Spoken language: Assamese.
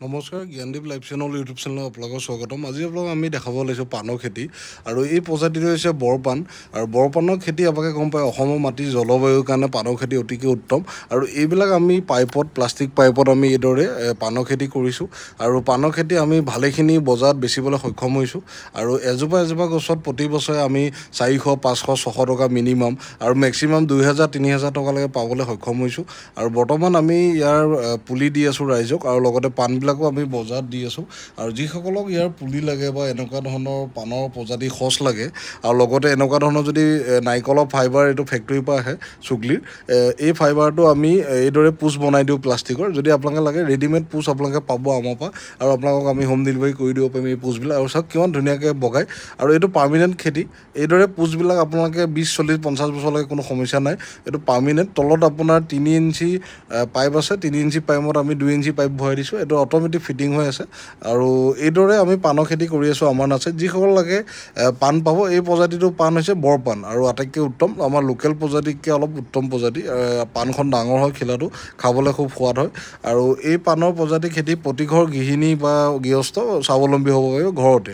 নমস্কাৰ জ্ঞানদীপ লাইভ চেনেল ইউটিউব চেনেলত আপোনালোকক স্বাগতম। আজি আপোনালোকক আমি দেখাব ওলাইছোঁ পাণৰ খেতি আৰু এই প্ৰজাতিটো হৈছে বৰপাণ আৰু বৰপাণৰ খেতি আপোনালোকে গম পায় অসমৰ মাটিৰ জলবায়ুৰ কাৰণে পাণৰ খেতি অতিকৈ উত্তম আৰু এইবিলাক আমি পাইপত প্লাষ্টিক পাইপত আমি এইদৰে পাণৰ খেতি কৰিছোঁ আৰু পাণৰ খেতি আমি ভালেখিনি বজাৰত বেচিবলৈ সক্ষম হৈছোঁ আৰু এজোপা গছত প্ৰতি বছৰে আমি 400, 500, 600 টকা মিনিমাম আৰু মেক্সিমাম 2000, 3000 টকালৈকে পাবলৈ সক্ষম হৈছোঁ আৰু বৰ্তমান আমি ইয়াৰ পুলি দি আছোঁ ৰাইজক আৰু লগতে পাণবিলাক আমি বজাৰত দি আছোঁ আৰু যিসকলক ইয়াৰ পুলি লাগে বা এনেকুৱা ধৰণৰ পাণৰ প্ৰজাতি সঁচ লাগে আৰু লগতে এনেকুৱা ধৰণৰ যদি নাৰিকলৰ ফাইবাৰ এইটো ফেক্টৰীৰ পৰা আহে চুগলিৰ এই ফাইবাৰটো আমি এইদৰে পুচ বনাই দিওঁ প্লাষ্টিকৰ। যদি আপোনালোকে লাগে ৰেডিমেড পুচ আপোনালোকে পাব আমাৰ পৰা আৰু আপোনালোকক আমি হোম ডেলিভাৰী কৰি দিব পাৰিম এই পুচবিলাক। আৰু চাওক কিমান ধুনীয়াকৈ বগায় আৰু এইটো পাৰ্মিনেণ্ট খেতি। এইদৰে পুচবিলাক আপোনালোকে 20, 40, 50 বছৰলৈকে কোনো সমস্যা নাই। এইটো পাৰ্মিনেণ্ট। তলত আপোনাৰ 3 ইঞ্চি পাইপ আছে, 3 ইঞ্চি পাইপত আমি 2 ইঞ্চি পাইপ ভৰাই দিছোঁ। এইটো অট'মেটিক ফিটিং হৈ আছে আৰু এইদৰে আমি পাণৰ খেতি কৰি আছোঁ আমাৰ নাৰ্চাৰীত। যিসকল লাগে পাণ পাব। এই প্ৰজাতিটো পাণ হৈছে বৰপাণ আৰু আটাইতকৈ উত্তম আমাৰ লোকেল প্ৰজাতিতকৈ অলপ উত্তম প্ৰজাতি। পাণখন ডাঙৰ হয়, খিলাটো খাবলৈ খুব সোৱাদ হয় আৰু এই পাণৰ প্ৰজাতি খেতি প্ৰতি ঘৰ গৃহিণী বা গৃহস্থ স্বাৱলম্বী হ'ব পাৰিব ঘৰতে।